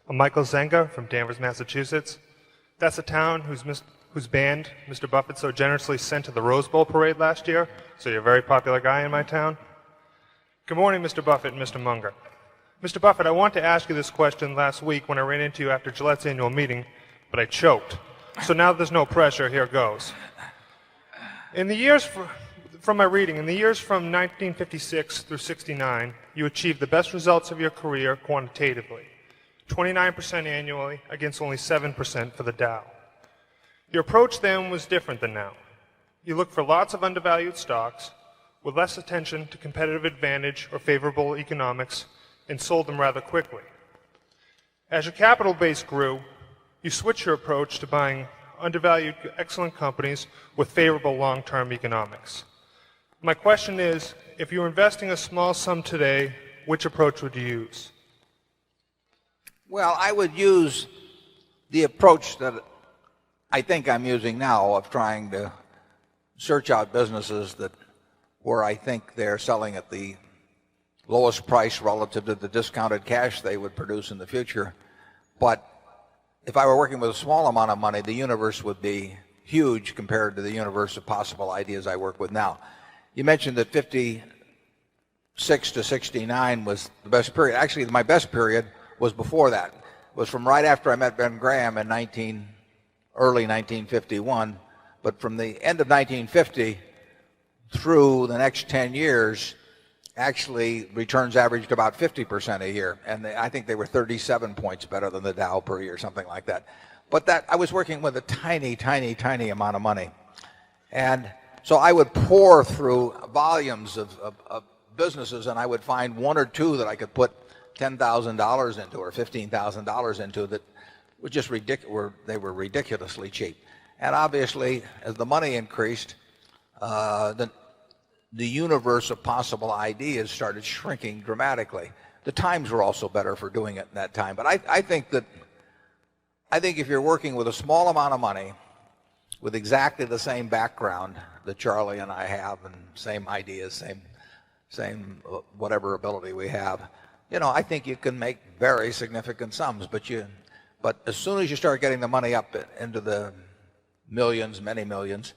I'm Michael Zenga from Danvers, Massachusetts. That's a town whose band Mr. Buffett so generously sent to the Rose Bowl parade last year, so you're a very popular guy in my town. Good morning, Mr. Buffett and Mr. Munger. Mr. Buffett, I wanted to ask you this question last week when I ran into you after Gillette's annual meeting, but I choked. So now there's no pressure, here goes. In the years from my reading, in the years from 1956 through 69, you achieved the best results of your career quantitatively, 29% annually against only 7% for the Dow. Your approach then was different than now. You looked for lots of undervalued stocks with less attention to competitive advantage or favorable economics and sold them rather quickly. As your capital base grew, you switched your approach to buying undervalued, excellent companies with favorable long-term economics. My question is, if you were investing a small sum today, which approach would you use? Well, I would use the approach that I think I'm using now of trying to search out businesses that where I think they're selling at the lowest price relative to the discounted cash they would produce in the future. But if I were working with a small amount of money, the universe would be huge compared to the universe of possible ideas I work with now. You mentioned that 56 to 69 was the best period. Actually, my best period was before that. It was from right after I met Ben Graham in early 1951. But from the end of 1950 through the next 10 years, actually returns averaged about 50% a year, and I think they were 37 points better than the Dow per year, something like that. But that I was working with a tiny amount of money, and so I would pour through volumes of businesses, and I would find one or two that I could put $10,000 into or $15,000 into that were just ridiculous. They were ridiculously cheap, and obviously as the money increased, the universe of possible ideas started shrinking dramatically. The times were also better for doing it in that time. But I think if you're working with a small amount of money, with exactly the same background that Charlie and I have, and same ideas, same whatever ability we have, I think you can make very significant sums. But as soon as you start getting the money up into the millions, many millions,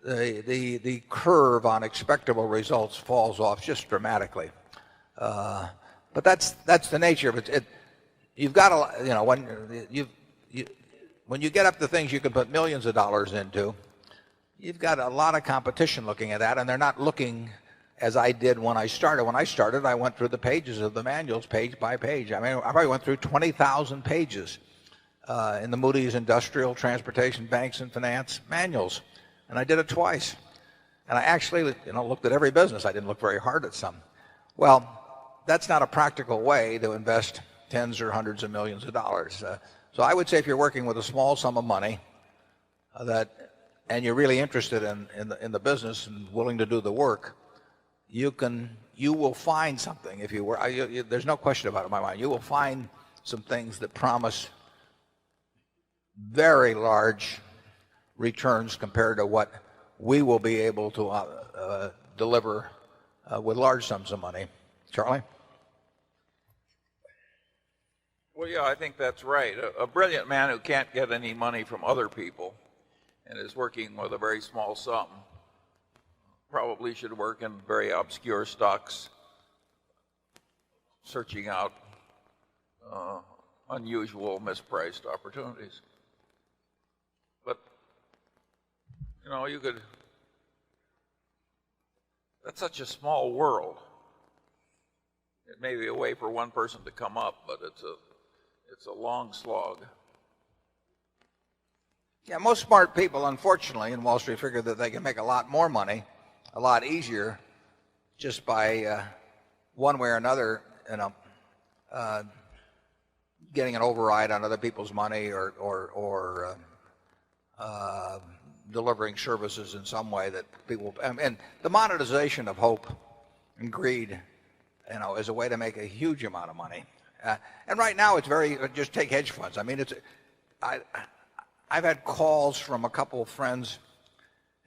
the curve on expectable results falls off just dramatically. But that's the nature of it. You've got to, when you get up to things you can put millions of dollars into, you've got a lot of competition looking at that, and they're not looking as I did when I started. When I started, I went through the pages of the manuals page by page. I mean, I probably went through 20,000 pages in the Moody's Industrial, Transportation, Banks, and Finance manuals. And I did it twice. And I actually, looked at every business. I didn't look very hard at some. Well, that's not a practical way to invest tens or hundreds of millions of dollars. So I would say if you're working with a small sum of money and you're really interested in the business and willing to do the work, you will find something. If you were, there's no question about it in my mind. You will find some things that promise very large returns compared to what we will be able to deliver with large sums of money. Charlie? Well, yeah, I think that's right. A brilliant man who can't get any money from other people and is working with a very small sum probably should work in very obscure stocks, searching out unusual mispriced opportunities. But that's such a small world. It may be a way for one person to come up, but it's a long slog. Yeah, most smart people, unfortunately, in Wall Street figure that they can make a lot more money, a lot easier, just by one way or another, getting an override on other people's money or delivering services in some way that people, and the monetization of hope and greed, is a way to make a huge amount of money. And right now it's just take hedge funds. I mean, I've had calls from a couple of friends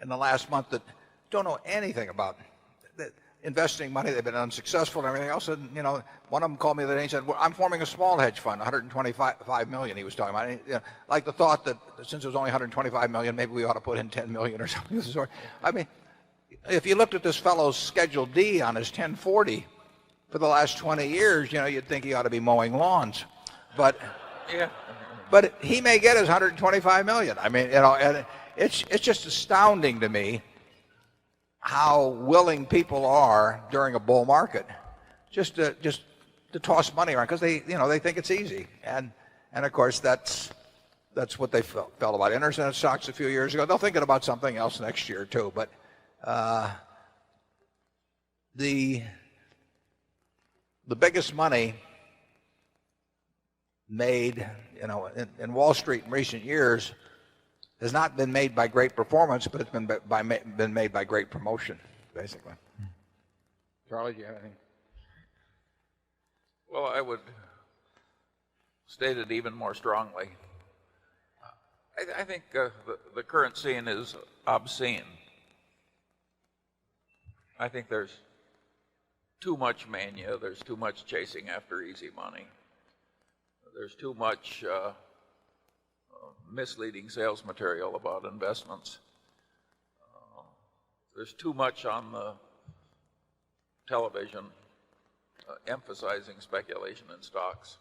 in the last month that don't know anything about. investing money. They've been unsuccessful and everything else. And, you know, one of them called me the other day and said, well, I'm forming a small hedge fund, 125 million he was talking about. And, you know, like the thought that since it was only 125 million, maybe we ought to put in 10 million or something of the sort. I mean, if you looked at this fellow's Schedule D on his 1040 for the last 20 years, you know, you'd think he ought to be mowing lawns. But Yeah. but he may get his 125 million. I mean, you know, and it's just astounding to me how willing people are during a bull market just to toss money around because they think it's easy. And of course that's what they felt about internet stocks a few years ago. They'll think about something else next year too. But the biggest money made, you know, in Wall Street in recent years has not been made by great performance, but it's been made by great promotion, basically. Charlie, do you have anything? Well, I would state it even more strongly. I think the current scene is obscene. I think there's too much mania. There's too much chasing after easy money. There's too much misleading sales material about investments. There's too much on the television emphasizing speculation in stocks.